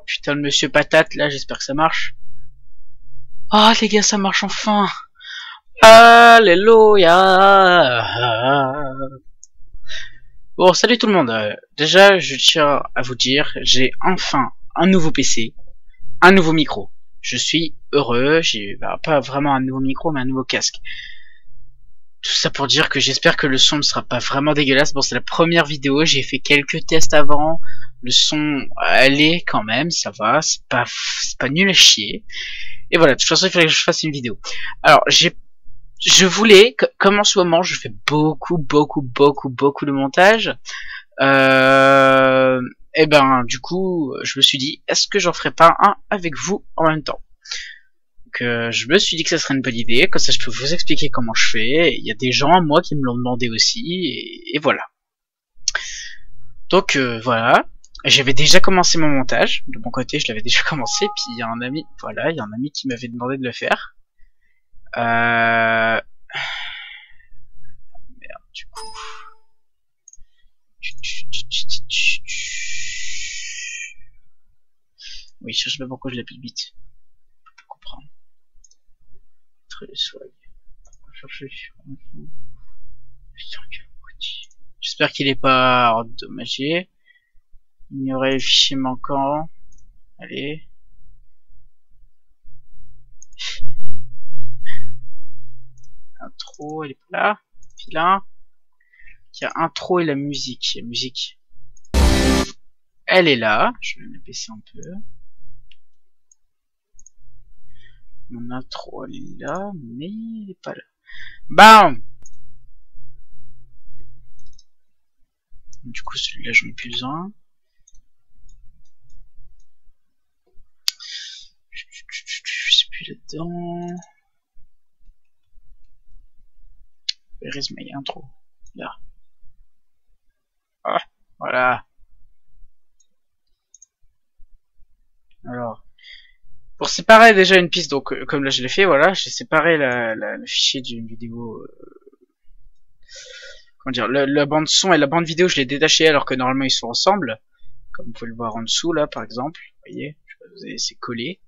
putain, le monsieur patate, là, j'espère que ça marche. Ah, les gars, ça marche enfin. Alléluia. Bon, salut tout le monde. Déjà, je tiens à vous dire, j'ai enfin un nouveau PC, un nouveau micro. Je suis heureux, j'ai pas vraiment un nouveau micro, mais un nouveau casque. Tout ça pour dire que j'espère que le son ne sera pas vraiment dégueulasse. Bon, c'est la première vidéo, j'ai fait quelques tests avant. Le son allait quand même, ça va, c'est pas nul à chier. Et voilà, de toute façon, il fallait que je fasse une vidéo. Alors, je voulais, comme en ce moment, je fais beaucoup de montage. Et ben, du coup, je me suis dit, est-ce que j'en ferais pas un avec vous en même temps? Donc, je me suis dit que ça serait une bonne idée, comme ça je peux vous expliquer comment je fais. Il y a des gens, moi, qui me l'ont demandé aussi, et voilà. Donc, voilà. J'avais déjà commencé mon montage, de mon côté, je l'avais déjà commencé, puis il y a un ami, voilà, il y a un ami qui m'avait demandé de le faire. Merde, du coup. Oui, je sais pas pourquoi je l'appelle bit. Pour comprendre. Très swag. Chercher. J'espère qu'il est pas endommagé. Ignorer le fichier manquant. Allez. Intro, elle est pas là. Puis là. Il y a intro et la musique. La musique. Elle est là. Je vais l'abaisser un peu. Mon intro, elle est là, mais elle est pas là. Bam! Du coup, celui-là, j'en ai plus besoin. Je sais plus là-dedans. Where is my intro? Là. Ah, voilà. Alors, pour séparer déjà une piste, donc comme là je l'ai fait, voilà, j'ai séparé le fichier d'une vidéo. Comment dire, la bande son et la bande vidéo, je l'ai détaché alors que normalement ils sont ensemble. Comme vous pouvez le voir en dessous là, par exemple. Vous voyez, c'est collé.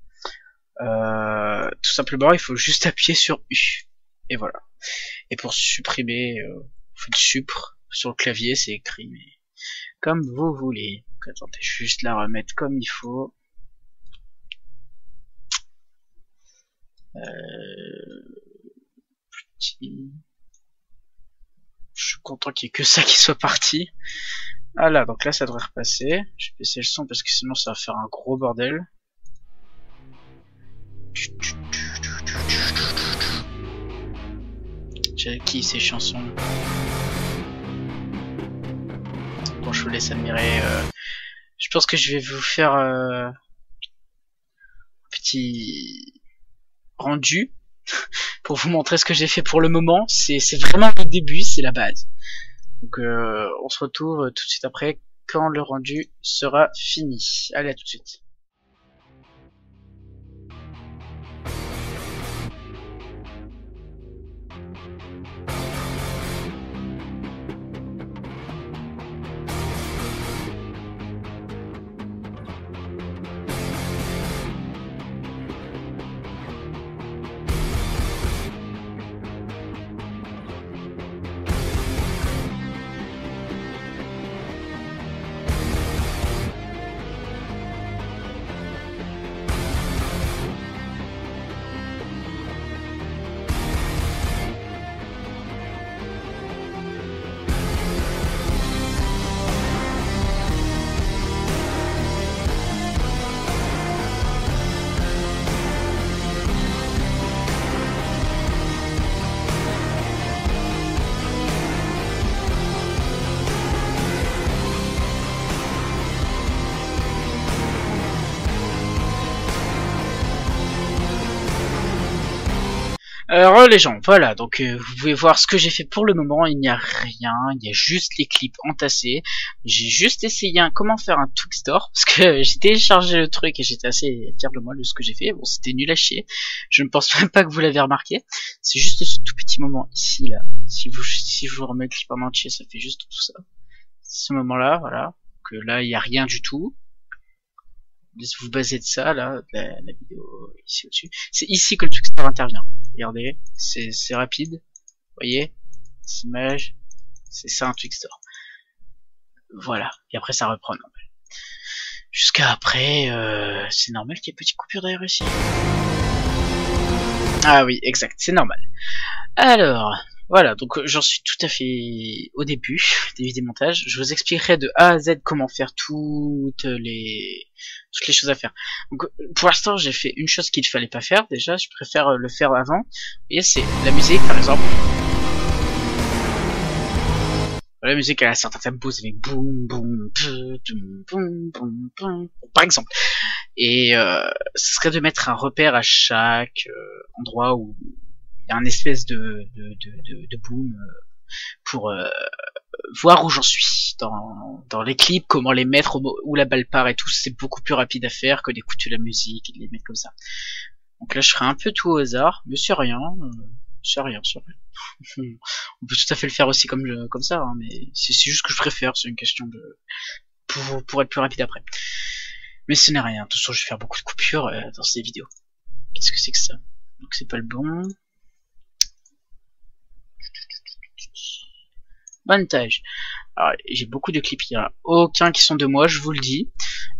Tout simplement, il faut juste appuyer sur U. Et voilà. Et pour supprimer, vous faites supr sur le clavier, c'est écrit, mais comme vous voulez. Donc, attendez, je vais juste la remettre comme il faut. Petit. Je suis content qu'il y ait que ça qui soit parti. Voilà, donc là ça devrait repasser. Je vais baisser le son parce que sinon ça va faire un gros bordel. J'ai acquis ces chansons. Bon, je vous laisse admirer. Je pense que je vais vous faire un petit rendu pour vous montrer ce que j'ai fait pour le moment. C'est vraiment le début, c'est la base. Donc on se retrouve tout de suite après quand le rendu sera fini. Allez, à tout de suite. Alors les gens, voilà, donc vous pouvez voir ce que j'ai fait pour le moment, il n'y a rien, il y a juste les clips entassés. J'ai juste essayé comment faire un Twixtor, parce que j'ai téléchargé le truc et j'étais assez fier de moi de ce que j'ai fait. Bon, c'était nul à chier, je ne pense même pas que vous l'avez remarqué. C'est juste ce tout petit moment ici, là. Si je vous remets le clip en entier, ça fait juste tout ça. Ce moment-là, voilà, que là il n'y a rien du tout. vous basez de ça, là, la vidéo ici au-dessus. C'est ici que le Twixtor intervient. Regardez, c'est rapide. Vous voyez, cette image, c'est ça un Twixtor. Voilà, et après ça reprend normal. Jusqu'à après, c'est normal qu'il y ait petite coupure d'ailleurs ici. Ah oui, exact, c'est normal. Alors, voilà, donc j'en suis tout à fait au début des montages. Je vous expliquerai de A à Z comment faire toutes les choses à faire. Donc pour l'instant, j'ai fait une chose qu'il ne fallait pas faire. Déjà, je préfère le faire avant. Et c'est la musique, par exemple. La musique, elle a certains tempos avec boum boum boum boum boum, par exemple. Et ce serait de mettre un repère à chaque endroit où il y a un espèce de boom pour voir où j'en suis dans les clips, comment les mettre, où la balle part et tout. C'est beaucoup plus rapide à faire que d'écouter la musique et de les mettre comme ça. Donc là, je ferai un peu tout au hasard, mais c'est rien. C'est rien. On peut tout à fait le faire aussi comme ça, hein, mais c'est juste que je préfère, c'est une question de pour être plus rapide après. Mais ce n'est rien, de toute façon je vais faire beaucoup de coupures dans ces vidéos. Qu'est-ce que c'est que ça? Donc c'est pas le bon. Montage. Alors j'ai beaucoup de clips, il n'y a aucun qui sont de moi, je vous le dis.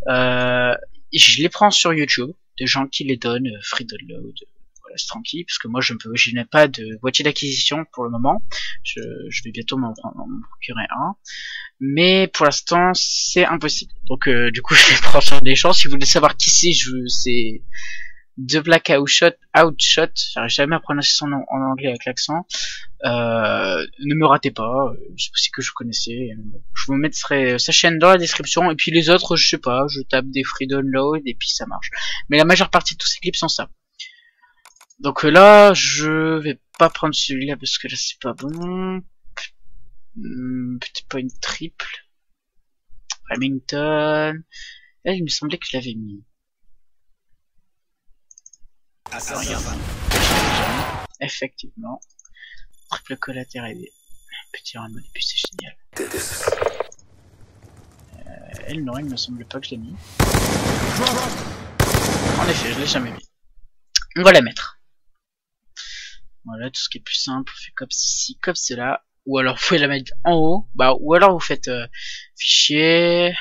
Je les prends sur YouTube, de gens qui les donnent, free download. Voilà, c'est tranquille, parce que moi je n'ai pas de boîtier d'acquisition pour le moment. Je vais bientôt m'en procurer un. Mais pour l'instant c'est impossible. Donc du coup je vais prendre sur des gens. Si vous voulez savoir qui c'est The Black Outshot. J'arrive jamais à prononcer son nom en anglais avec l'accent. Ne me ratez pas, c'est possible que je connaissais. Je vous mettrai sa chaîne dans la description, et puis les autres, je sais pas, je tape des free download et puis ça marche. Mais la majeure partie de tous ces clips sont ça. Donc là, je vais pas prendre celui-là parce que là c'est pas bon. Peut-être pas une triple. Remington. Là, il me semblait que je l'avais mis. Regarde. Effectivement. Triple collatéral. Petit rameau et puis c'est génial. Elle, non, il me semble pas que je l'ai mis. En effet, je l'ai jamais mis. On va la mettre. Voilà, tout ce qui est plus simple, on fait comme ceci, comme cela. Ou alors vous pouvez la mettre en haut. Ou alors vous faites fichier,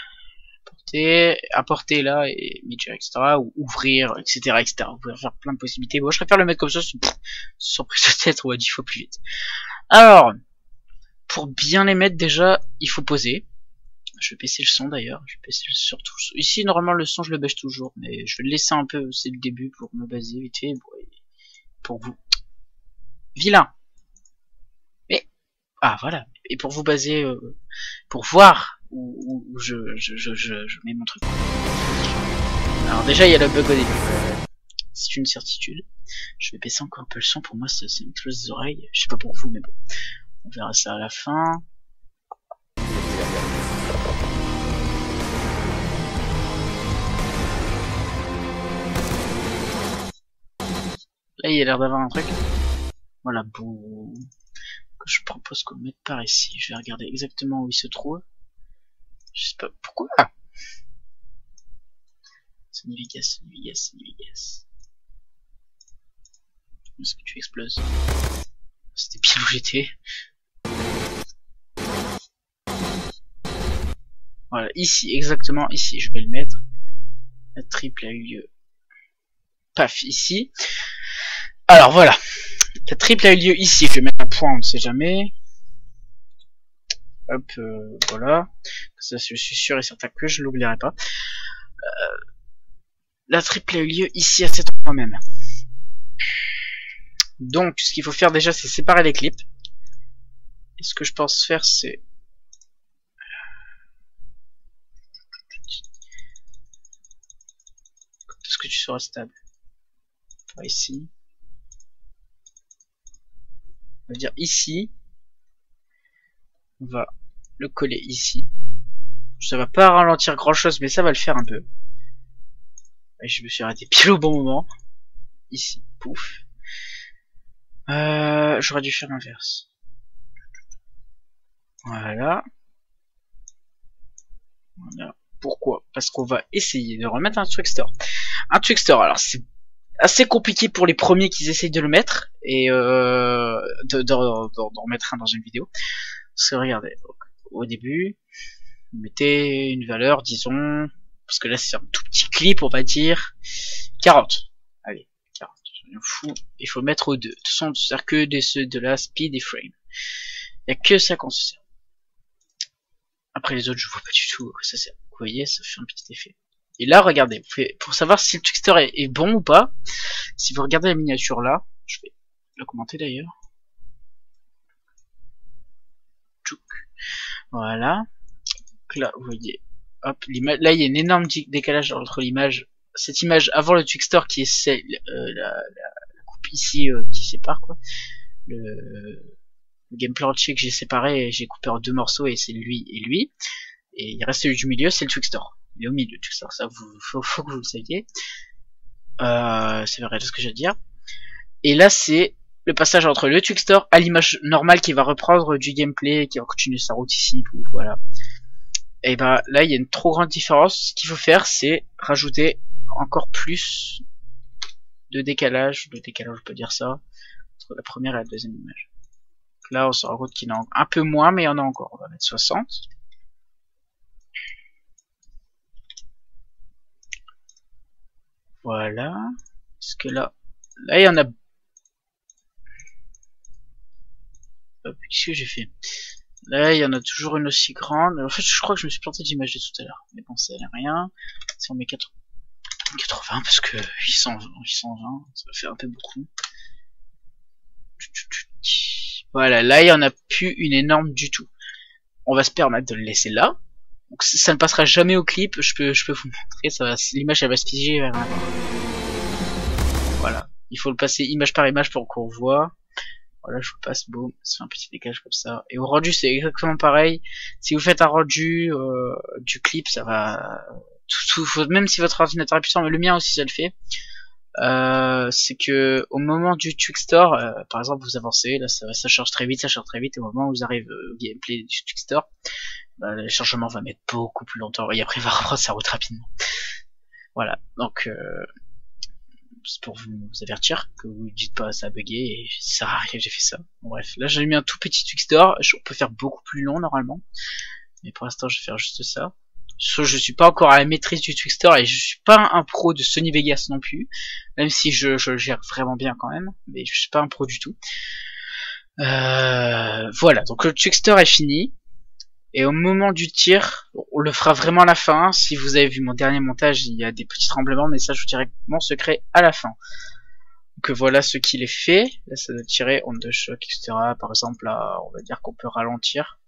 importer là, et Midjourney, etc. Ou ouvrir, etc., etc. Vous pouvez faire plein de possibilités. Bon, je préfère le mettre comme ça, sans prise de tête, on va 10 fois plus vite. Alors, pour bien les mettre déjà, il faut poser. Je vais baisser le son d'ailleurs, je vais baisser surtout. Ici, normalement, le son, je le baisse toujours, mais je vais le laisser un peu, c'est le début, pour me baser vite fait, pour vous. Vilain. Mais, voilà. Et pour vous baser, pour voir où je mets mon truc. Alors déjà, il y a le bug au début. C'est une certitude. Je vais baisser encore un peu le son, pour moi, ça m'explose les oreilles. Je sais pas pour vous, mais bon. On verra ça à la fin. Là, il y a l'air d'avoir un truc. Voilà, bon. Que je propose qu'on le mette par ici. Je vais regarder exactement où il se trouve. Je sais pas pourquoi. C'est Nivigas. Est-ce que tu exploses? C'était pile où j'étais. Voilà, ici, exactement ici, je vais le mettre. La triple a eu lieu. Paf, ici. Alors voilà. La triple a eu lieu ici. Je vais mettre un point, on ne sait jamais. Hop, voilà. Ça, je suis sûr et certain que je l'oublierai pas. La triple a eu lieu ici à cet endroit même. Donc, ce qu'il faut faire déjà, c'est séparer les clips. Et ce que je pense faire, c'est... Quand est-ce que tu seras stable? Ici. On va dire ici. On va le coller ici. Ça va pas ralentir grand chose, mais ça va le faire un peu. Et je me suis arrêté pile au bon moment. Ici, pouf. J'aurais dû faire l'inverse. Voilà. Voilà. Pourquoi? Parce qu'on va essayer de remettre un Twixtor. Un Twixtor, alors c'est assez compliqué pour les premiers qui essayent de le mettre et d'en remettre un dans une vidéo. Parce que regardez, donc, au début, vous mettez une valeur, disons, parce que là c'est un tout petit clip, on va dire 40. Allez, 40. Fou. Il faut mettre aux deux. De toute façon, on ne sert que de la speed et frame. Il n'y a que ça qu'on se sert. Après les autres, je vois pas du tout à quoi ça sert. Vous voyez, ça fait un petit effet. Et là, regardez, pour savoir si le Twixtor est bon ou pas, si vous regardez la miniature là, je vais le commenter d'ailleurs. Voilà. Donc là, vous voyez, hop, l'image. Là, il y a un énorme décalage entre l'image, cette image avant le Twixtor qui est celle, la coupe ici qui sépare quoi. Le gameplay entier que j'ai séparé, j'ai coupé en deux morceaux et c'est lui et lui. Et il reste celui du milieu, c'est le Twixtor. Il est au milieu, Twixtor, ça faut que vous le sachiez. C'est vrai ce que j'ai à dire. Et là, c'est le passage entre le Twixtor à l'image normale qui va reprendre du gameplay, qui va continuer sa route ici, voilà. Et ben là, il y a une trop grande différence. Ce qu'il faut faire, c'est rajouter encore plus de décalage. De décalage, je peux dire ça, entre la première et la deuxième image. Donc là, on se rend compte qu'il y en a un peu moins, mais il y en a encore. On va mettre 60. Voilà. Parce que là, il y en a. Qu'est-ce que j'ai fait? Là, il y en a toujours une aussi grande. En fait, je crois que je me suis planté d'image de tout à l'heure. Mais bon, ça n'est rien. Si on met 80 parce que 820, ça fait un peu beaucoup. Voilà, là, il y en a plus une énorme du tout. On va se permettre de le laisser là. Donc, ça ne passera jamais au clip. Je peux vous montrer. Ça va, l'image, elle va se figer vers là. Voilà. Il faut le passer image par image pour qu'on voit. Voilà, je vous passe, boum, ça fait un petit décalage comme ça. Et au rendu, c'est exactement pareil. Si vous faites un rendu du clip, ça va... même si votre ordinateur est puissant, mais le mien aussi ça le fait. C'est que au moment du Twixtor, par exemple, vous avancez, là ça charge très vite, et au moment où vous arrivez au gameplay du Twixtor, le chargement va mettre beaucoup plus longtemps, et après il va reprendre sa route rapidement. Voilà, donc... c'est pour vous avertir que vous dites pas ça a bugué et ça a rien que j'ai fait ça. Bon, bref, là j'ai mis un tout petit Twixtor, on peut faire beaucoup plus long normalement, mais pour l'instant je vais faire juste ça. Je suis pas encore à la maîtrise du Twixtor et je suis pas un pro de Sony Vegas non plus, même si je le gère vraiment bien quand même, mais je suis pas un pro du tout. Voilà, donc le Twixtor est fini. Et au moment du tir, on le fera vraiment à la fin. Si vous avez vu mon dernier montage, il y a des petits tremblements, mais ça je vous dirai mon secret à la fin. Donc voilà ce qu'il est fait. Là ça doit tirer onde de choc, etc. Par exemple là, on va dire qu'on peut ralentir.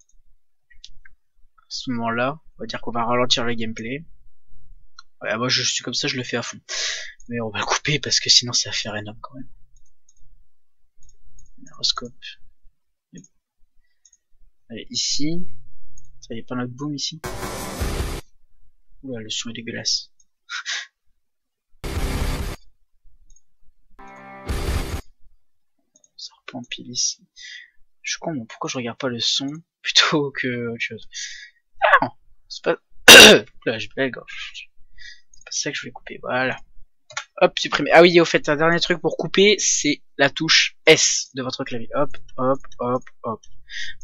À ce moment-là, on va dire qu'on va ralentir le gameplay. Ouais, moi je suis comme ça, je le fais à fond. Mais on va le couper parce que sinon ça va faire énorme quand même. Gyroscope. Allez, ici. Il n'y a pas notre boom ici. Oula, le son est dégueulasse. Ça repempile ici. Je suis con, bon, pourquoi je regarde pas le son plutôt que autre chose. Ah non, c'est pas... Là, je blague. C'est pas ça que je voulais couper, voilà. Hop, supprimer. Ah oui, au fait, un dernier truc pour couper, c'est la touche S de votre clavier. Hop, hop, hop, hop.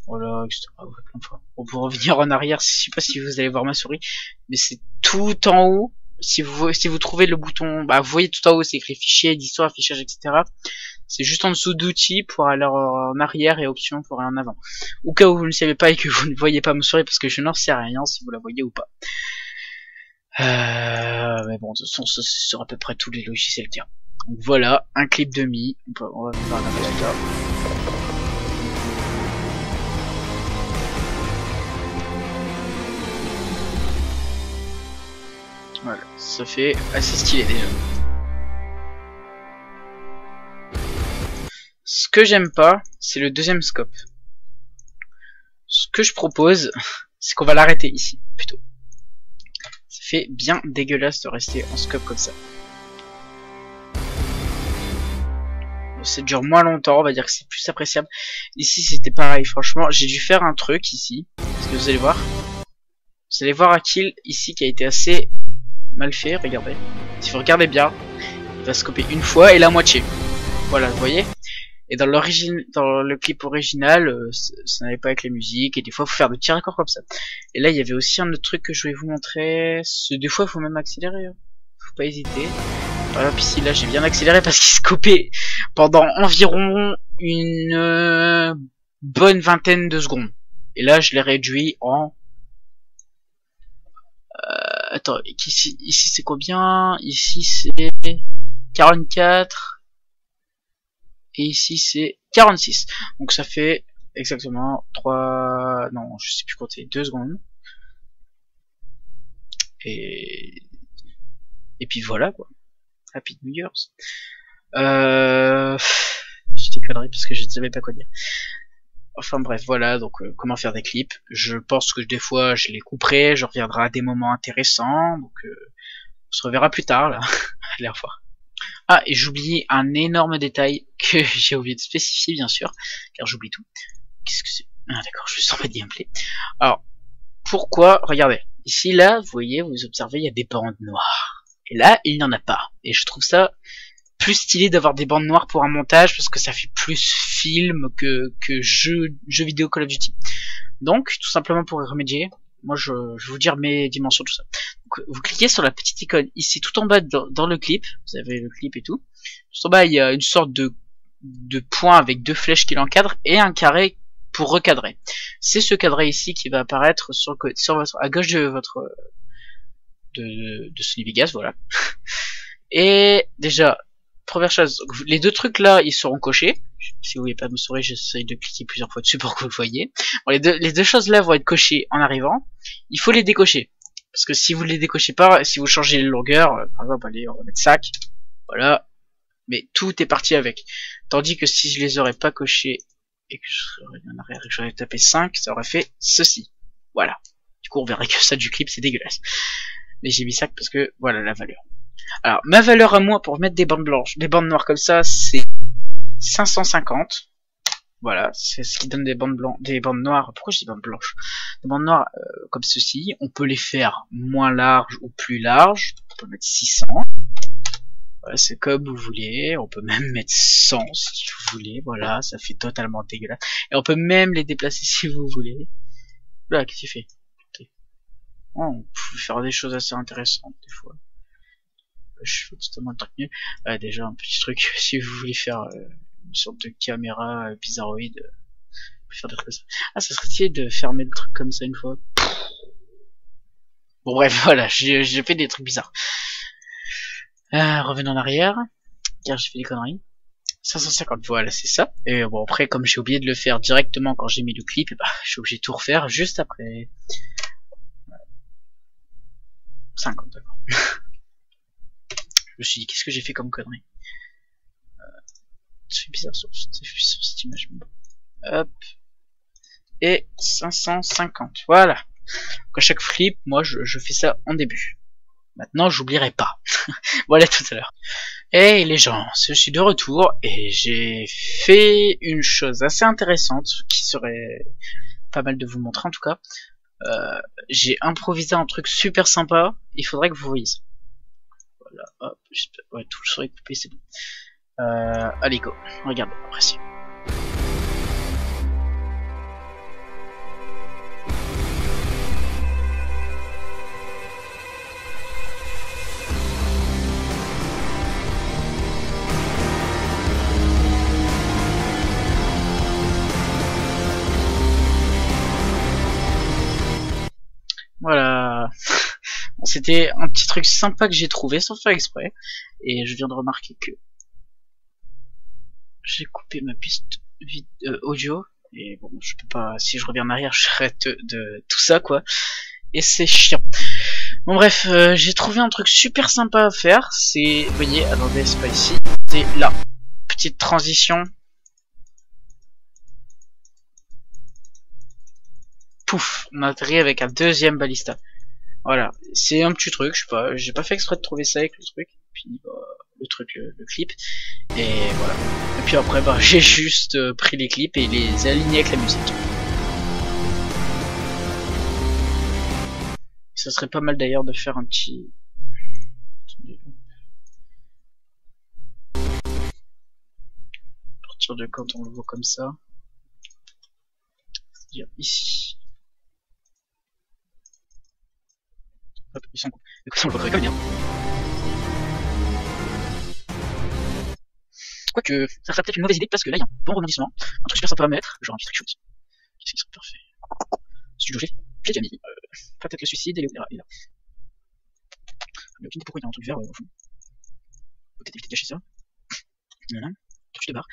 Voilà, etc. Bon, pour revenir en arrière, je sais pas si vous allez voir ma souris, mais c'est tout en haut. Si vous trouvez le bouton, bah vous voyez tout en haut, c'est écrit fichier, histoire, affichage, etc. C'est juste en dessous d'outils pour aller en arrière et options pour aller en avant. Au cas où vous ne savez pas et que vous ne voyez pas ma souris, parce que je n'en sais rien si vous la voyez ou pas. Mais bon, de toute façon, c'est sur à peu près tous les logiciels qu'il y a. Donc voilà, un clip demi. On va faire un résultat. Voilà, ça fait assez stylé déjà. Ce que j'aime pas, c'est le deuxième scope. Ce que je propose, c'est qu'on va l'arrêter ici, plutôt. Ça fait bien dégueulasse de rester en scope comme ça. Ça dure moins longtemps, on va dire que c'est plus appréciable. Ici c'était pareil, franchement, j'ai dû faire un truc ici, parce que vous allez voir. Vous allez voir un kill ici qui a été assez mal fait, regardez. Si vous regardez bien, il va scoper une fois et la moitié. Voilà, vous voyez. Et dans le clip original, ça n'allait pas avec les musiques, et des fois il faut faire de petits raccords comme ça. Et là il y avait aussi un autre truc que je voulais vous montrer. Des fois il faut même accélérer, hein. Faut pas hésiter. Voilà, puis ici là j'ai bien accéléré parce qu'il scopait pendant environ une bonne vingtaine de secondes. Et là je l'ai réduit en... attends, ici c'est combien? Ici c'est 44. Et ici c'est 46. Donc ça fait exactement 3... Non, je sais plus compter, 2 secondes. Et puis voilà quoi. Happy New Year's. Je dis conneries parce que je ne savais pas quoi dire. Enfin bref, voilà, donc comment faire des clips. Je pense que des fois je les couperai, je reviendrai à des moments intéressants, donc on se reverra plus tard là. Allez, au revoir. Ah, et j'oubliais un énorme détail que j'ai oublié de spécifier bien sûr, car j'oublie tout. Qu'est-ce que c'est? Ah d'accord, je suis en mode gameplay. Alors, pourquoi? Regardez, ici là, vous voyez, vous observez, il y a des bandes noires. Et là, il n'y en a pas. Et je trouve ça plus stylé d'avoir des bandes noires pour un montage parce que ça fait plus film que jeu vidéo Call of Duty. Donc tout simplement pour y remédier, moi je vais vous dire mes dimensions, tout ça. Donc, vous cliquez sur la petite icône ici tout en bas dans le clip, vous avez le clip et tout. Tout en bas il y a une sorte de point avec 2 flèches qui l'encadrent et un carré pour recadrer. C'est ce cadré ici qui va apparaître à gauche de votre de Sony Vegas, voilà. Et déjà, première chose, les 2 trucs là, ils seront cochés. Si vous voulez pas me sourire, j'essaye de cliquer plusieurs fois dessus pour que vous le voyez. Bon, les deux choses là vont être cochées en arrivant. Il faut les décocher. Parce que si vous les décochez pas, si vous changez les longueurs, par exemple, allez, on va mettre sac. Voilà. Mais tout est parti avec. Tandis que si je les aurais pas cochés et que je serais en arrière et que j'aurais tapé 5, ça aurait fait ceci. Voilà. Du coup, on verrait que ça du clip, c'est dégueulasse. Mais j'ai mis sac parce que, voilà la valeur. Alors, ma valeur à moi pour mettre des bandes blanches, des bandes noires comme ça, c'est 550. Voilà, c'est ce qui donne des bandes blanches, des bandes noires. Pourquoi je dis bandes blanches? Des bandes noires comme ceci. On peut les faire moins larges ou plus larges. On peut mettre 600. Voilà, c'est comme vous voulez. On peut même mettre 100 si vous voulez. Voilà, ça fait totalement dégueulasse. Et on peut même les déplacer si vous voulez. Là, qu'est-ce qu'il fait? Oh, on peut faire des choses assez intéressantes des fois. Je fais totalement un truc nul. Déjà un petit truc, si vous voulez faire une sorte de caméra bizarroïde, faire des trucs comme ça. Ah, ça serait stylé de fermer le truc comme ça une fois. Bon bref, voilà, j'ai fait des trucs bizarres. Revenons en arrière, car j'ai fait des conneries. 550, voilà, c'est ça. Et bon, après, comme j'ai oublié de le faire directement quand j'ai mis le clip, bah, je suis obligé de tout refaire juste après. 50, d'accord. Je me suis dit, qu'est-ce que j'ai fait comme connerie? C'est bizarre sur cette image. Hop. Et 550, voilà. Donc à chaque flip, moi je fais ça en début. Maintenant, j'oublierai pas. Voilà, tout à l'heure. Et les gens, je suis de retour et j'ai fait une chose assez intéressante qui serait pas mal de vous montrer en tout cas. J'ai improvisé un truc super sympa. Il faudrait que vous voyez ça. Voilà, hop, ouais, tout le serait coupé, c'est bon. Allez go, regarde, appréciez. Voilà. Bon, c'était un petit truc sympa que j'ai trouvé sans faire exprès. Et je viens de remarquer que j'ai coupé ma piste audio. Et bon, je peux pas, si je reviens en arrière, j'arrête de tout ça, quoi. Et c'est chiant. Bon bref, j'ai trouvé un truc super sympa à faire. C'est, vous voyez, attendez, c'est pas ici. C'est là. Petite transition. Pouf, on a atterri avec un deuxième balista. Voilà, c'est un petit truc, je sais pas, j'ai pas fait exprès de trouver ça avec le truc, puis bah, le clip, et voilà. Et puis après, bah, j'ai juste pris les clips et les aligné avec la musique. Ça serait pas mal d'ailleurs de faire un petit... Attendez. À partir de quand on le voit comme ça. C'est-à-dire ici. Hop, ils sont... Du coup, ça on le voit très bien. Quoique, ça serait peut-être une mauvaise idée parce que là il y a un bon rebondissement. Un truc super sympa à mettre, genre un petit trick shoot. Qu'est-ce qui serait parfait? Studio G, j'ai déjà mis. Peut-être le suicide et là. Le pin, pourquoi il y a un truc vert au fond? Peut-être éviter de cacher ça. Voilà. Touche de barre.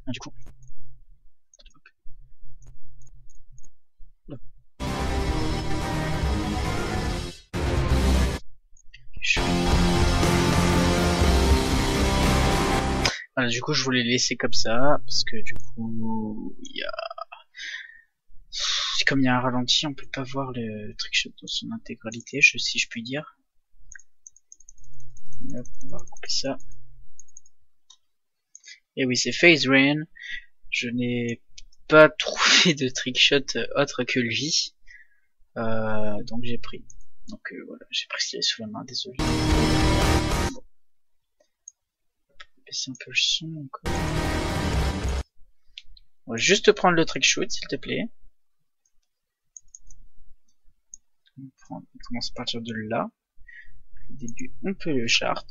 Ah, du coup. Là. Voilà, du coup, je voulais laisser comme ça, parce que du coup, il y a... Comme il y a un ralenti, on peut pas voir le trickshot dans son intégralité, si je puis dire. Hop, on va recouper ça. Et oui, c'est Phase Rain. Je n'ai pas trouvé de trickshot autre que lui. Donc j'ai pris. Donc voilà, j'ai pris ce qu'il y avait sous la main, désolé. Bon. Baisser un peu le son encore. On va juste prendre le trickshoot, s'il te plaît. On commence à partir de là. Au début, on peut le chart.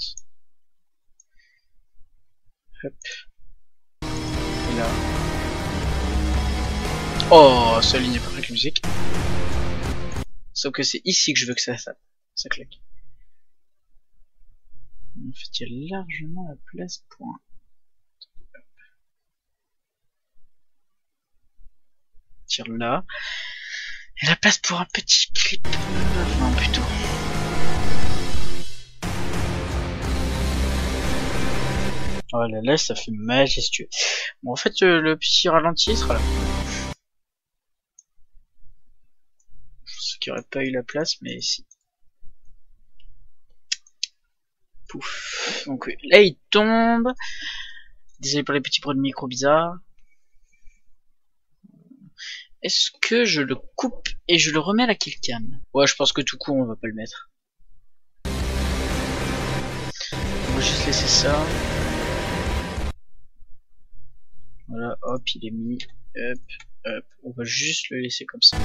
Hop. Et là. Oh, ça aligne pas avec la musique. Sauf que c'est ici que je veux que ça claque. En fait, il y a largement la place pour un... Tire là. Et la place pour un petit clip. Non, plutôt. Oh là là, ça fait majestueux. Bon, en fait, le petit ralenti sera là. Ce qui aurait pas eu la place, mais si. Pouf. Donc là, il tombe. Désolé pour les petits bruits de micro bizarres. Est-ce que je le coupe et je le remets à la killcam? Ouais, je pense que tout court, on va pas le mettre. On va juste laisser ça. Voilà, hop, il est mis. Hop, hop. On va juste le laisser comme ça.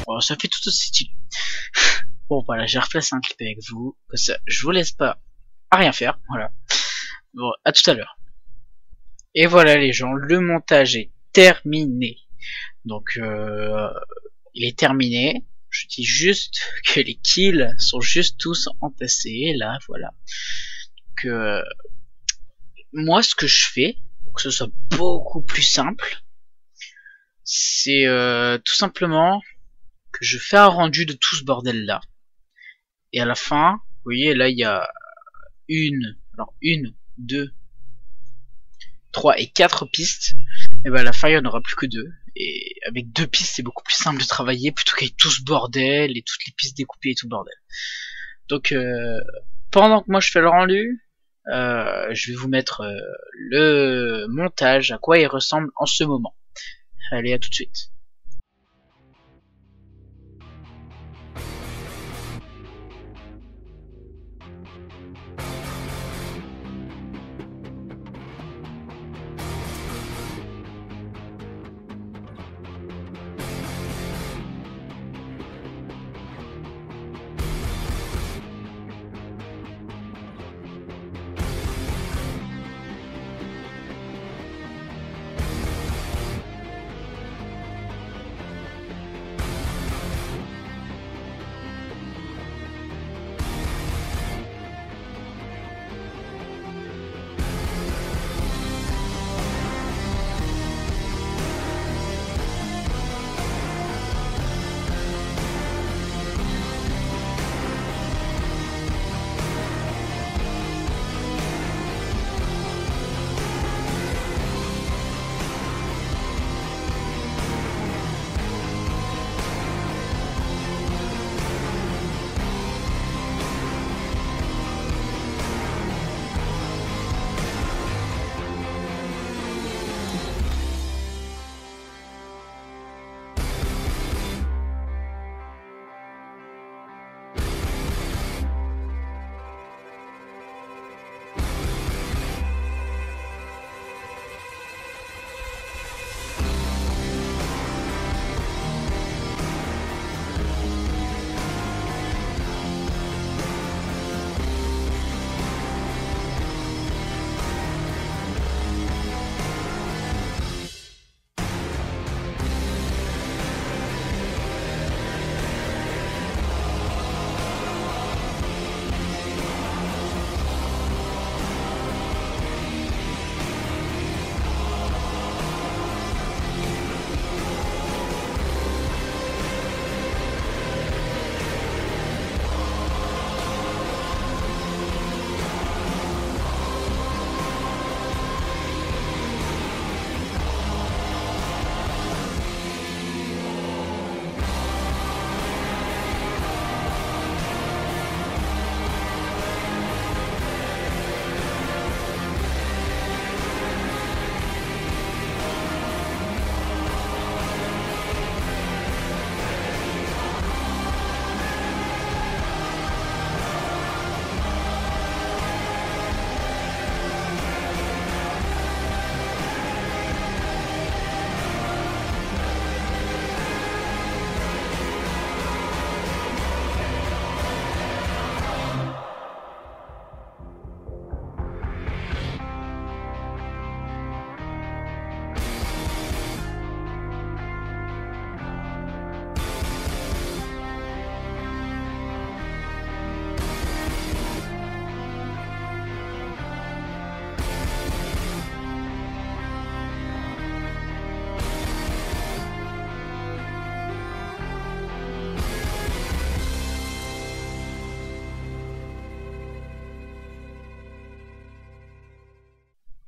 Oh, ça fait tout aussi stylé. Bon, voilà, j'ai replacé un clip avec vous. Comme ça, je vous laisse pas à rien faire. Voilà. Bon, à tout à l'heure. Et voilà les gens, le montage est terminé. Donc, il est terminé. Je dis juste que les kills sont juste tous entassés. Là, voilà. Que moi, ce que je fais, pour que ce soit beaucoup plus simple, c'est tout simplement que je fais un rendu de tout ce bordel là. Et à la fin, vous voyez, là, il y a une, 2, 3 et 4 pistes. Et ben à la fin, il n'y en aura plus que 2. Et avec 2 pistes, c'est beaucoup plus simple de travailler plutôt qu'avec tout ce bordel et toutes les pistes découpées et tout le bordel. Donc, pendant que moi je fais le rendu, je vais vous mettre le montage, à quoi il ressemble en ce moment. Allez, à tout de suite.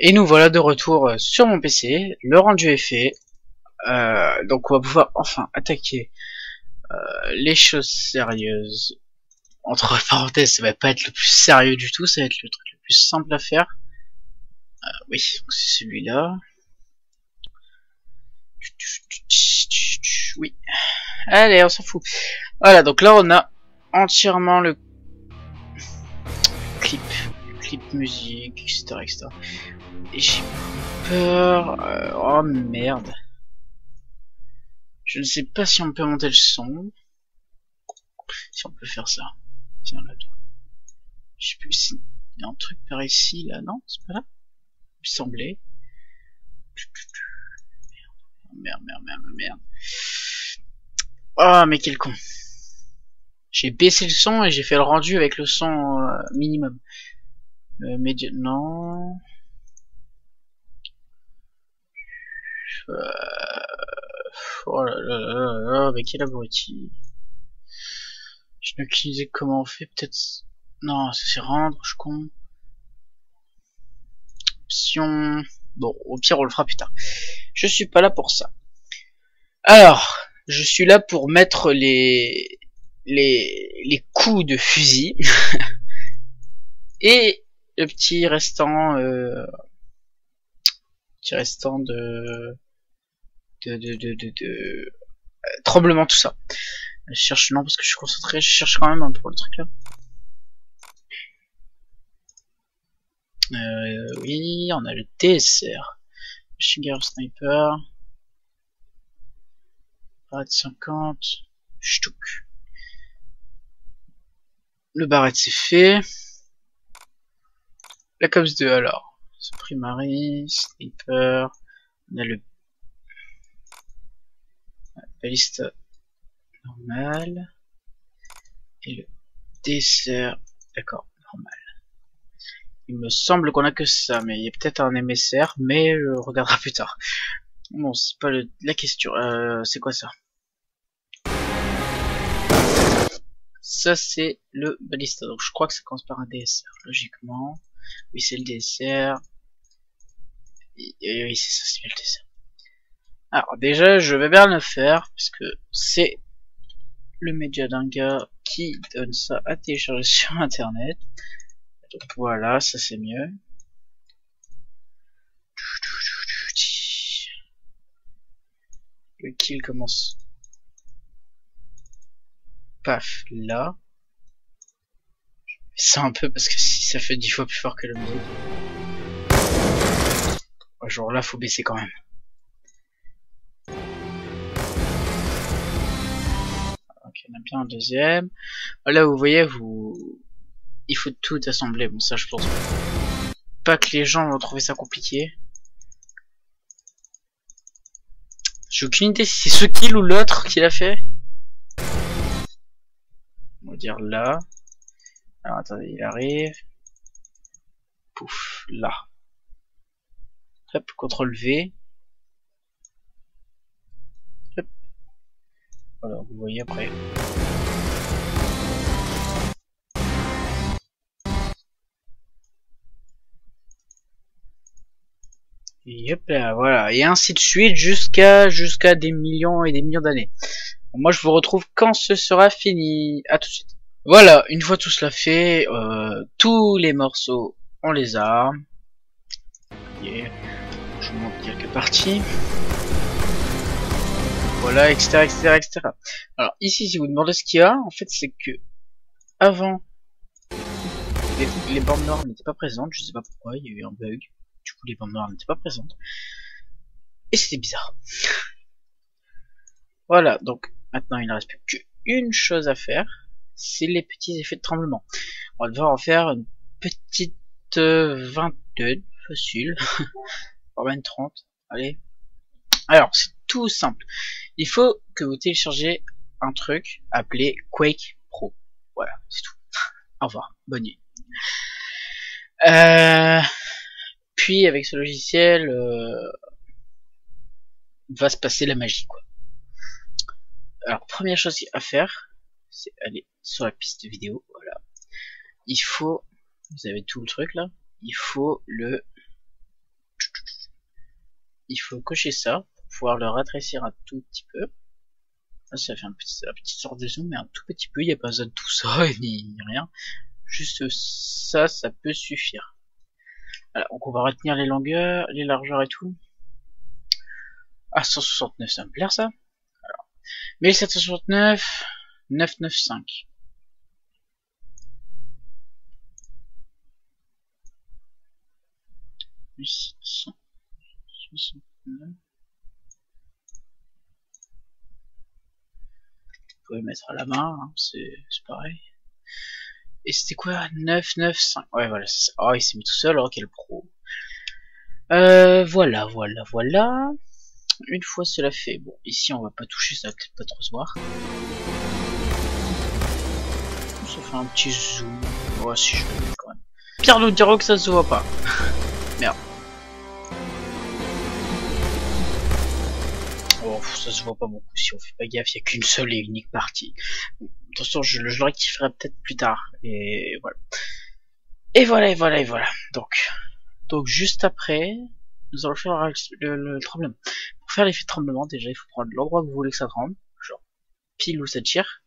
Et nous voilà de retour sur mon PC, le rendu est fait, donc on va pouvoir enfin attaquer les choses sérieuses. Entre parenthèses, ça va pas être le plus sérieux du tout, ça va être le truc le plus simple à faire. Oui, c'est celui-là. Oui, allez, on s'en fout. Voilà, donc là on a entièrement le clip musique, etc. etc. Et j'ai peur... oh merde. Je ne sais pas si on peut monter le son. Si on peut faire ça. Tiens là. Je sais plus si... il y a un truc par ici, là, non? C'est pas là? Il me semblait. Merde. Oh mais quel con. J'ai baissé le son et j'ai fait le rendu avec le son minimum. Non. Oh là, mais quel abruti. Je n'ai aucune idée comment on fait, peut-être... Non, ça c'est rendre, je con. Option... Bon, au pire on le fera plus tard. Je suis pas là pour ça. Alors, je suis là pour mettre les coups de fusil. Et le petit restant... tremblement, tout ça. Je cherche, non, parce que je suis concentré, je cherche quand même pour le truc là. Oui, on a le TSR. Sugar Sniper. Barrette 50. Ch'touk. Le barrette c'est fait. La Cops 2 alors. Primary, Sniper. On a le baliste normal. Et le TSR. D'accord, normal. Il me semble qu'on a que ça, mais il y a peut-être un MSR, mais je regarderai plus tard. Bon, c'est pas la question. C'est quoi ça? Ça, c'est le balista. Donc, je crois que ça commence par un DSR, logiquement. Oui, c'est le DSR. Et oui, c'est ça, c'est le DSR. Alors, déjà, je vais bien le faire, puisque c'est le Mediadanga qui donne ça à télécharger sur Internet. Donc, voilà, ça c'est mieux. Le kill commence. Paf, là. C'est un peu parce que si ça fait 10 fois plus fort que la musique. Genre là, faut baisser quand même. Ok, on a bien un deuxième. Là, vous voyez, il faut tout assembler. Bon, ça, je pense pas que les gens vont trouver ça compliqué. J'ai aucune idée si c'est ce kill ou l'autre qui l'a fait. On va dire là. Alors attendez, il arrive. Pouf, là. Hop, CTRL V. Hop. Voilà, vous voyez après. Et hop là, voilà. Et ainsi de suite jusqu'à des millions et des millions d'années. Moi, je vous retrouve quand ce sera fini. À tout de suite. Voilà, une fois tout cela fait, tous les morceaux, on les a. Yeah. Je vous montre quelques parties. Voilà, etc. Alors ici, si vous demandez ce qu'il y a, en fait, c'est que avant, les bandes noires n'étaient pas présentes. Je sais pas pourquoi, il y a eu un bug. Du coup, les bandes noires n'étaient pas présentes. Et c'était bizarre. Voilà, donc maintenant, il ne reste plus qu'une chose à faire. C'est les petits effets de tremblement. On va devoir en faire une petite vingtaine, facile. Voire même 30. Allez. Alors, c'est tout simple. Il faut que vous téléchargez un truc appelé Quake Pro. Voilà, c'est tout. Au revoir, bonne nuit. Puis avec ce logiciel, va se passer la magie, quoi. Alors, première chose à faire, c'est aller sur la piste vidéo. Voilà. Il faut, vous avez tout le truc là. Il faut le il faut cocher ça pour pouvoir le rétrécir un tout petit peu. Là, ça fait un petit sort de zoom, mais un tout petit peu, il n'y a pas besoin de tout ça, ni rien. Juste ça, ça peut suffire. Voilà, donc on va retenir les longueurs, les largeurs et tout. Ah, 169, ça me plaire ça. Alors, 1769, 995. Vous pouvez mettre à la main, hein, c'est pareil. Et c'était quoi? 995. Ouais, voilà, c'est ça. Oh, il s'est mis tout seul, alors quel pro. Voilà. Une fois cela fait, bon, ici on va pas toucher, ça va peut-être pas trop se voir. Ça fait un petit zoom. Ouais, si je le mets quand même. Pierre nous dira que ça se voit pas. Merde. Oh, ça se voit pas beaucoup si on fait pas gaffe, il y a qu'une seule et unique partie. Attention, je le rectifierai peut-être plus tard. Et voilà. Et voilà. Donc juste après, nous allons faire le tremblement. Pour faire l'effet de tremblement, déjà, il faut prendre l'endroit que vous voulez que ça tremble, genre pile où ça tire,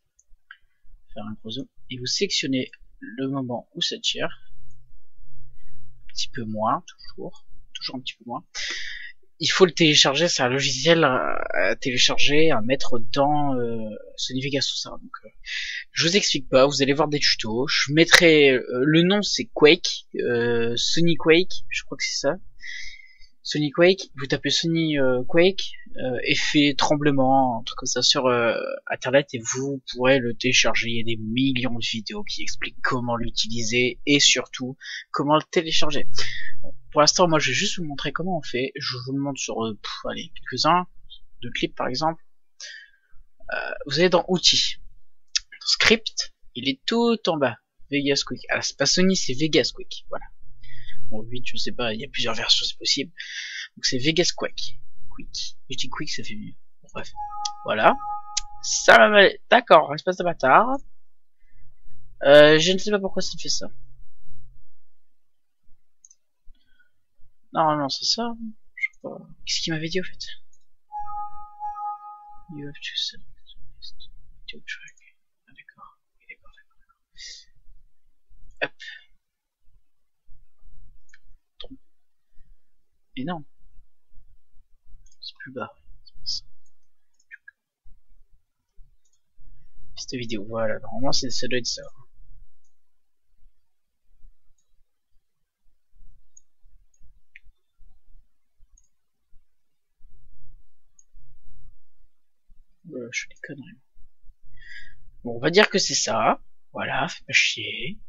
faire un gros zoom, et vous sélectionnez le moment où ça tire, un petit peu moins, toujours un petit peu moins. Il faut le télécharger, c'est un logiciel à télécharger, à mettre dans Sony Vegas tout ça. Donc, je vous explique pas, vous allez voir des tutos. Je mettrai le nom, c'est Quake, Sony Quake, je crois que c'est ça. Sony Quake, vous tapez Sony Quake, effet tremblement, un truc comme ça sur internet et vous pourrez le télécharger. Il y a des millions de vidéos qui expliquent comment l'utiliser et surtout comment le télécharger. Bon, pour l'instant, moi je vais juste vous montrer comment on fait. Je vous le montre sur allez, quelques-uns de clips par exemple. Vous allez dans outils, dans script, il est tout en bas, Vegas Quick. Ah, c'est pas Sony, c'est Vegas Quick, voilà. Bon, 8, je sais pas, il y a plusieurs versions, c'est possible. Donc c'est Vegas Quick. Je dis Quick, ça fait mieux. Bon, bref. Voilà. Ça va, d'accord, espèce de bâtard. Je ne sais pas pourquoi ça me fait ça. Non, c'est ça. Je sais pas. Qu'est-ce qu'il m'avait dit au fait? You have to select to track. Ah, d'accord. Hop. Et non. C'est plus bas. C'est pas ça. Piste vidéo, voilà. Normalement, ça doit être ça. Je fais des conneries. Bon, on va dire que c'est ça. Voilà, fais pas chier.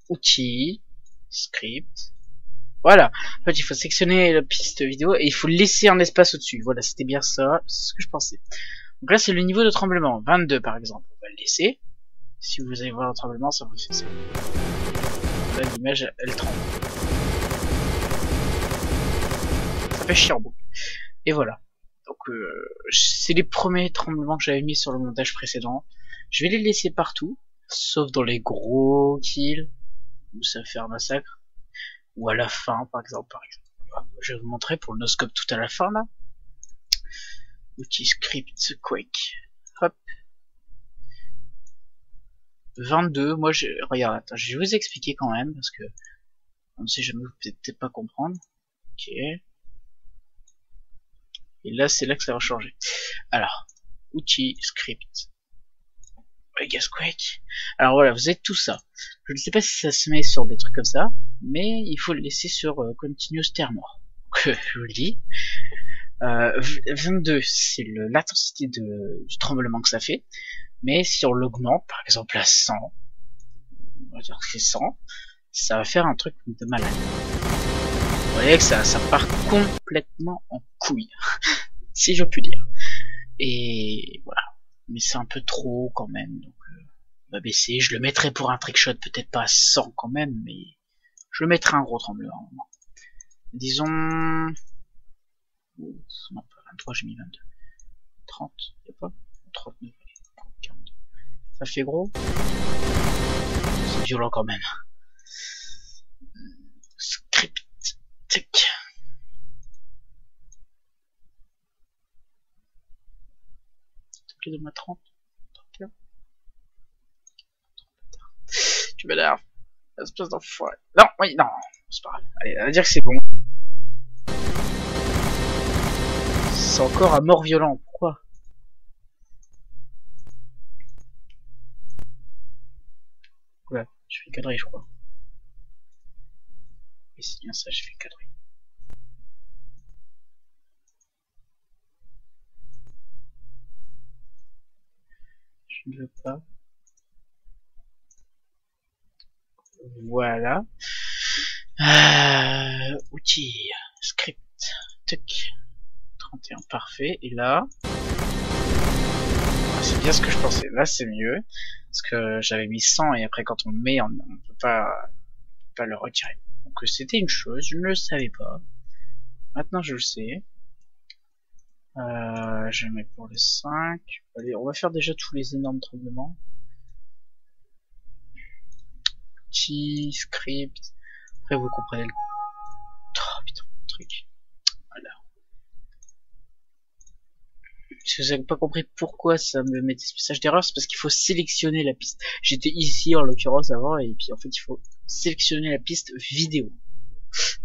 Outils, script. Voilà. En fait, il faut sélectionner la piste vidéo et il faut laisser un espace au-dessus. Voilà, c'était bien ça. C'est ce que je pensais. Donc là, c'est le niveau de tremblement. 22 par exemple. On va le laisser. Si vous allez voir le tremblement, ça vous fait ça. Là, l'image, elle tremble. Ça fait chier en boucle. Et voilà. Donc, c'est les premiers tremblements que j'avais mis sur le montage précédent. Je vais les laisser partout, sauf dans les gros kills, où ça fait un massacre. Ou à la fin, par exemple. Je vais vous montrer pour le noscope tout à la fin, là. Outil script Quake. Hop. 22, moi regarde, attends, je vais vous expliquer quand même, parce que on ne sait jamais, vous pouvez peut-être pas comprendre. Ok. Et là, c'est là que ça va changer. Alors, outil script Vegas Quake. Alors voilà, vous avez tout ça. Je ne sais pas si ça se met sur des trucs comme ça, mais il faut le laisser sur Continuous Thermore. Donc, je vous le dis. 22, c'est l'intensité du tremblement que ça fait. Mais si on l'augmente, par exemple à 100, on va dire que c'est 100, ça va faire un truc de malade. Vous voyez que ça part complètement en couille, si je puis dire. Et voilà. Mais c'est un peu trop quand même, donc on va baisser. Je le mettrai pour un trickshot, peut-être pas à 100 quand même, mais je mettrai un gros tremblement. Disons... Non, pas 23, j'ai mis 22. 30, y'a pas 39, 42. Ça fait gros. C'est violent quand même. Script. Tic. donne-moi 30. 31. Tu m'énerves. Espèce d'enfoiré. Non, oui, non. C'est pas grave. Allez, on va dire que c'est bon. C'est encore à mort violent. Pourquoi? Ouais, je fais cadrer, je crois. Et c'est bien ça, je fais cadrer. Je ne veux pas. Voilà. Outils. Script. Tuc. 31, parfait. Et là... C'est bien ce que je pensais. Là, c'est mieux. Parce que j'avais mis 100 et après, quand on le met, on peut pas le retirer. Donc, c'était une chose. Je ne le savais pas. Maintenant, je le sais. Je mets pour le 5. Allez, on va faire déjà tous les énormes tremblements. Petit script. Après, vous comprenez le... Oh, putain, le truc. Voilà. Si vous n'avez pas compris pourquoi ça me mettait ce message d'erreur, c'est parce qu'il faut sélectionner la piste. J'étais ici en l'occurrence avant, et puis en fait il faut sélectionner la piste vidéo.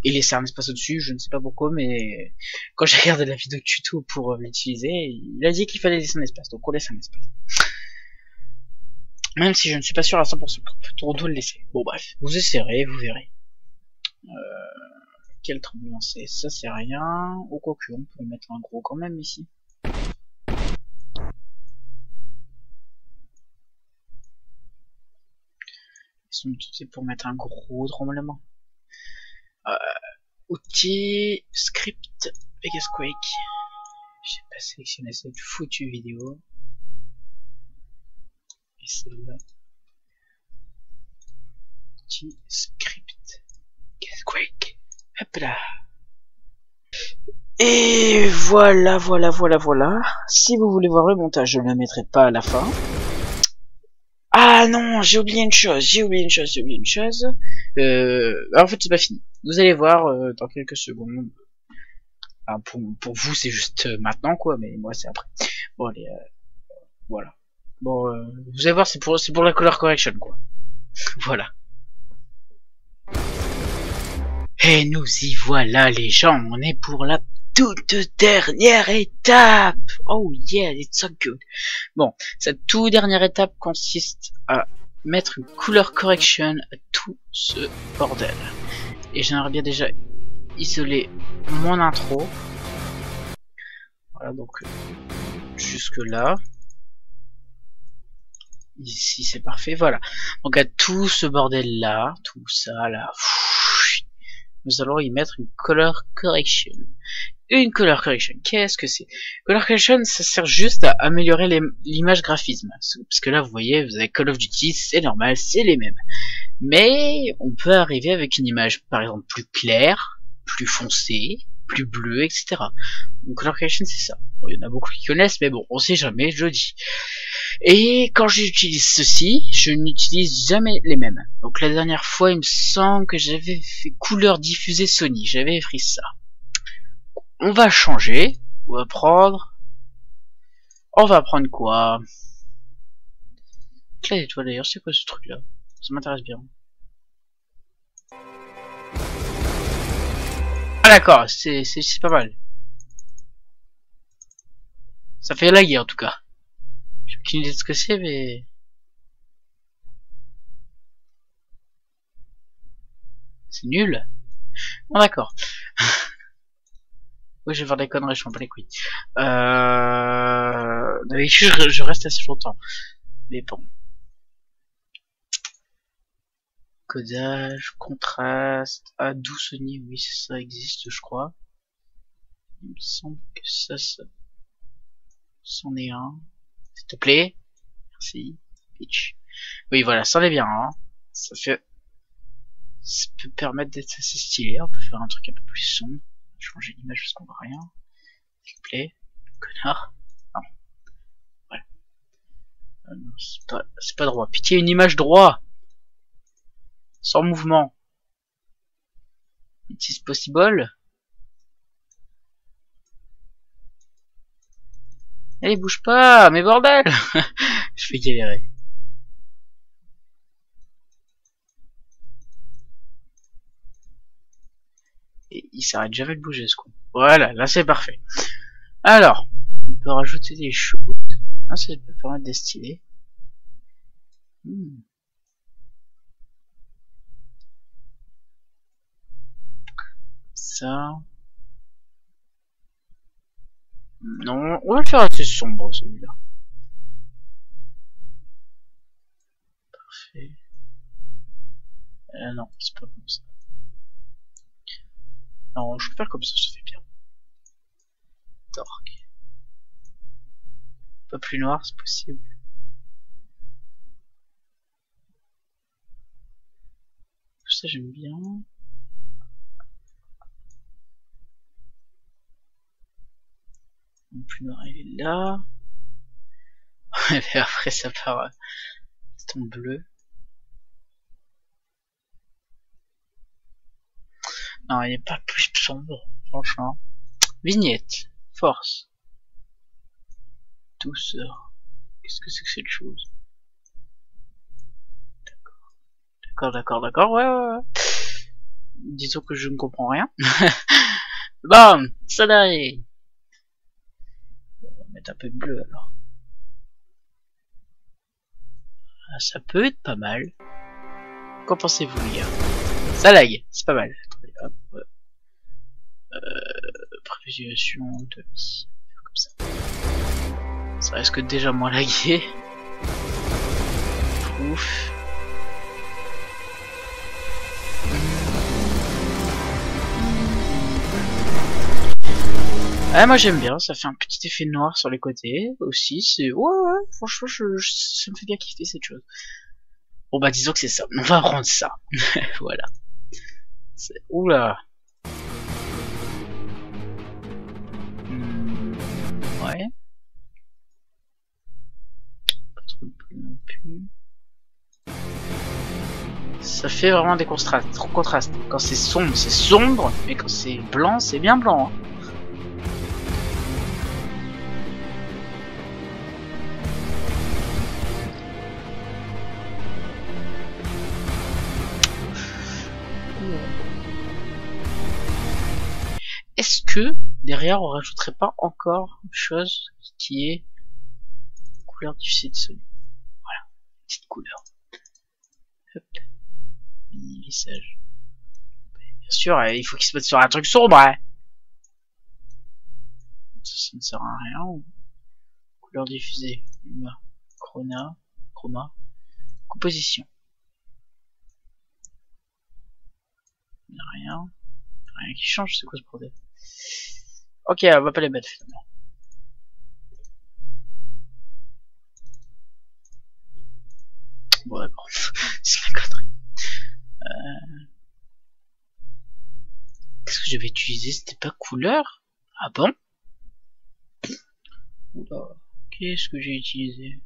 Et laisser un espace au-dessus, je ne sais pas pourquoi, mais quand j'ai regardé la vidéo tuto pour l'utiliser, il a dit qu'il fallait laisser un espace, donc on laisse un espace. Même si je ne suis pas sûr à 100% qu'on doit le laisser. Bon bref, vous essayerez, vous verrez. Quel tremblement c'est? Ça c'est rien. Au quoique, on peut mettre un gros quand même ici. Ils sont tous pour mettre un gros tremblement. Outils, script, Vegas Quake. J'ai pas sélectionné cette foutue vidéo. Et celle-là. Outil, script, Vegas Quake. Hop là. Et voilà. Si vous voulez voir le montage, je ne le mettrai pas à la fin. Ah non, j'ai oublié une chose. En fait, c'est pas fini. Vous allez voir dans quelques secondes. Enfin, pour vous, c'est juste maintenant, quoi, mais moi, c'est après. Bon, allez, voilà. Bon, vous allez voir, c'est pour la color correction, quoi. Voilà. Et nous y voilà, les gens. On est pour la toute dernière étape. Oh yeah, it's so good. Bon, cette toute dernière étape consiste à mettre une color correction à tout ce bordel. Et j'aimerais bien déjà isoler mon intro. Voilà, donc jusque là. Ici c'est parfait, voilà. Donc à tout ce bordel là, tout ça là, nous allons y mettre une color correction. Une color correction, qu'est-ce que c'est? Color correction, ça sert juste à améliorer l'image graphisme. Parce que là, vous voyez, vous avez Call of Duty, c'est normal, c'est les mêmes. Mais on peut arriver avec une image, par exemple, plus claire, plus foncée, plus bleue, etc. Donc color correction, c'est ça. Bon, il y en a beaucoup qui connaissent, mais bon, on sait jamais, je le dis. Et quand j'utilise ceci, je n'utilise jamais les mêmes. Donc la dernière fois, il me semble que j'avais fait couleur diffusée Sony, j'avais pris ça. On va changer, on va prendre quoi? Clé d'étoile d'ailleurs, c'est quoi ce truc là? Ça m'intéresse bien. Ah d'accord, c'est pas mal. Ça fait laguer en tout cas. J'ai aucune idée de ce que c'est, mais... C'est nul. Bon d'accord. Oui, je vais faire des conneries, je m'en bats les couilles. D'habitude, je reste assez longtemps. Mais bon. Codage, contraste, doux Sony, oui, ça existe, je crois. Il me semble que ça c'en est un. S'il te plaît. Merci. Pitch. Oui, voilà, ça en est bien, hein. Ça peut permettre d'être assez stylé. On peut faire un truc un peu plus sombre. Changer l'image parce qu'on voit rien. S'il te plaît. Connard. Non. Voilà. Non, c'est pas droit. Pitié, une image droit. Sans mouvement. It is possible. Allez, bouge pas, mais bordel. Je vais galérer. Et il s'arrête jamais de bouger ce con. Voilà, là c'est parfait. Alors, on peut rajouter des choses. Ah, ça peut permettre de styler. Ça. Non, on va le faire assez sombre celui-là. Parfait. Non, c'est pas bon ça. Non, je peux faire comme ça fait bien. Dark. Pas plus noir, c'est possible. Tout ça j'aime bien. Le plus noir il est là. Et après ça part c'est en bleu. Non, il n'est pas plus sombre, franchement. Vignette, force, douceur. Qu'est-ce que c'est que cette chose? D'accord, ouais. Disons que je ne comprends rien. Bam, salarié. On va mettre un peu de bleu alors. Ah, ça peut être pas mal. Qu'en pensez-vous, les gars? Ça lag, c'est pas mal. Attendez, hop. Prévision de vie. Comme ça. Ça risque déjà moins laguer. Ouf. Ah, moi j'aime bien, ça fait un petit effet noir sur les côtés aussi, c'est... Ouais, franchement, ça me fait bien kiffer cette chose. Bon bah disons que c'est ça, on va rendre ça. Voilà. Oula. Ouais. Pas trop de bleu non plus. Ça fait vraiment des contrastes. Quand c'est sombre, mais quand c'est blanc, c'est bien blanc. Hein. Est-ce que derrière on rajouterait pas encore une chose qui est couleur du site celui. Voilà, petite couleur. Hop. Mini lissage. Bien sûr, il faut qu'il se mette sur un truc sombre. Hein. Ça ne sert à rien. Couleur diffusée. Chroma. Composition. Il n'y a rien. Rien qui change, c'est quoi ce bordel? Ok, on va pas les mettre finalement. Bon d'accord, c'est la connerie. Qu'est-ce que j'avais utilisé? C'était pas couleur? Ah bon? Oula, qu'est-ce que j'ai utilisé?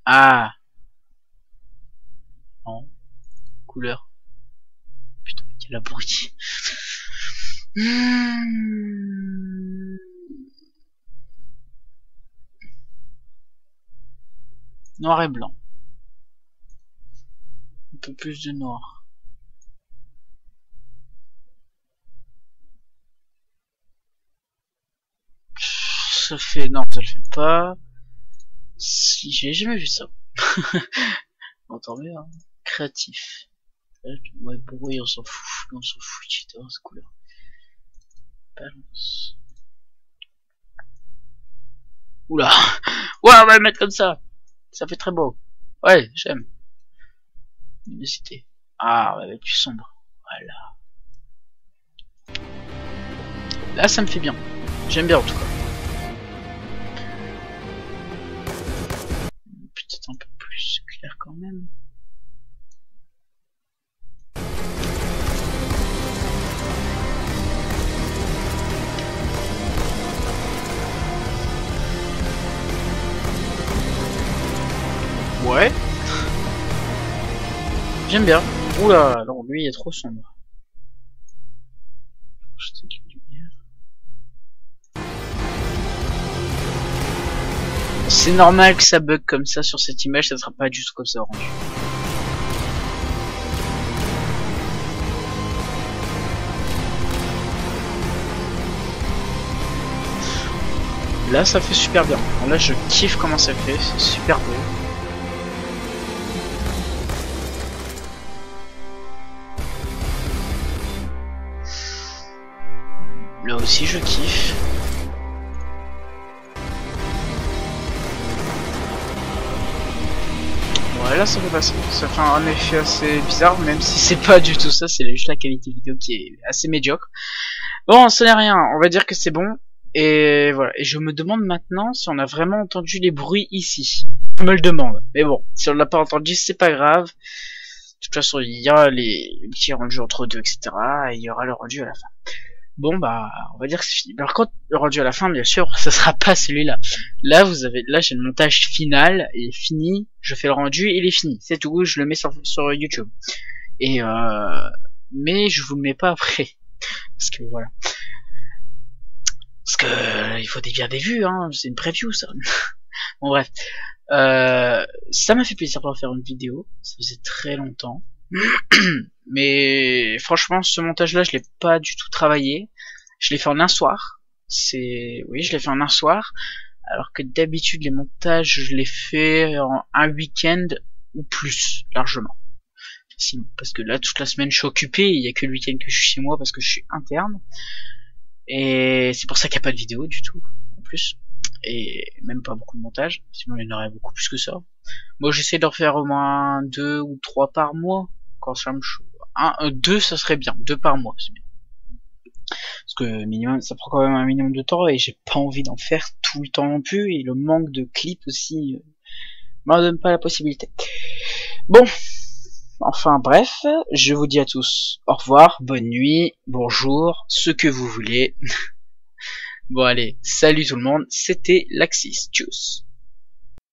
Ah non, couleur. Putain, quel abruti. Noir et blanc. Un peu plus de noir. Ça fait... Non, ça le fait pas. Si, j'ai jamais vu ça. Bon, tant mieux, hein. Créatif. Ouais, bruit, on s'en fout. On s'en fout, cheater, cette couleur. Balance. Oula. Ouais, on va le mettre comme ça. Ça fait très beau. Ouais, j'aime. Luminosité. Ah, on va mettre du sombre. Voilà. Là, ça me fait bien. J'aime bien en tout cas. Peut-être un peu plus clair quand même. Ouais. J'aime bien. Oula, non, lui il est trop sombre. Jeter de la lumière. C'est normal que ça bug comme ça sur cette image, ça sera pas du tout comme ça rendu. Là ça fait super bien. Bon, là je kiffe comment ça fait, c'est super beau. Là aussi je kiffe. Ouais, là ça fait passer. Ça fait un effet assez bizarre, même si c'est pas du tout ça, c'est juste la qualité vidéo qui est assez médiocre. Bon, ce n'est rien, on va dire que c'est bon. Et voilà, et je me demande maintenant si on a vraiment entendu les bruits ici. Je me le demande, mais bon, si on l'a pas entendu, c'est pas grave. De toute façon, il y a les petits rendus entre deux, etc. Et il y aura le rendu à la fin. Bon bah, on va dire que c'est fini. Par contre, le rendu à la fin, bien sûr, ça sera pas celui-là. Là, j'ai le montage final, il est fini. Je fais le rendu, il est fini. C'est tout, je le mets sur YouTube. Et mais je vous le mets pas après, parce que voilà. Parce que il faut bien des vues, hein. C'est une preview ça. Bon bref, ça m'a fait plaisir de faire une vidéo. Ça faisait très longtemps. Mais franchement, ce montage-là, je l'ai pas du tout travaillé. Je l'ai fait en un soir. Oui, je l'ai fait en un soir. Alors que d'habitude, les montages, je les fais en un week-end ou plus, largement. Parce que là, toute la semaine, je suis occupé. Il y a que le week-end que je suis chez moi parce que je suis interne. Et c'est pour ça qu'il n'y a pas de vidéo du tout, en plus. Et même pas beaucoup de montage. Sinon, il y en aurait beaucoup plus que ça. Moi, j'essaie d'en faire au moins 2 ou 3 par mois. Quand ça me chaud. 2 ça serait bien, 2 par mois c'est bien. Parce que minimum, ça prend quand même un minimum de temps et j'ai pas envie d'en faire tout le temps non plus et le manque de clips aussi m'en donne pas la possibilité. Bon, enfin bref, je vous dis à tous au revoir, bonne nuit, bonjour, ce que vous voulez. Bon allez, salut tout le monde, c'était Laxis, tchuss.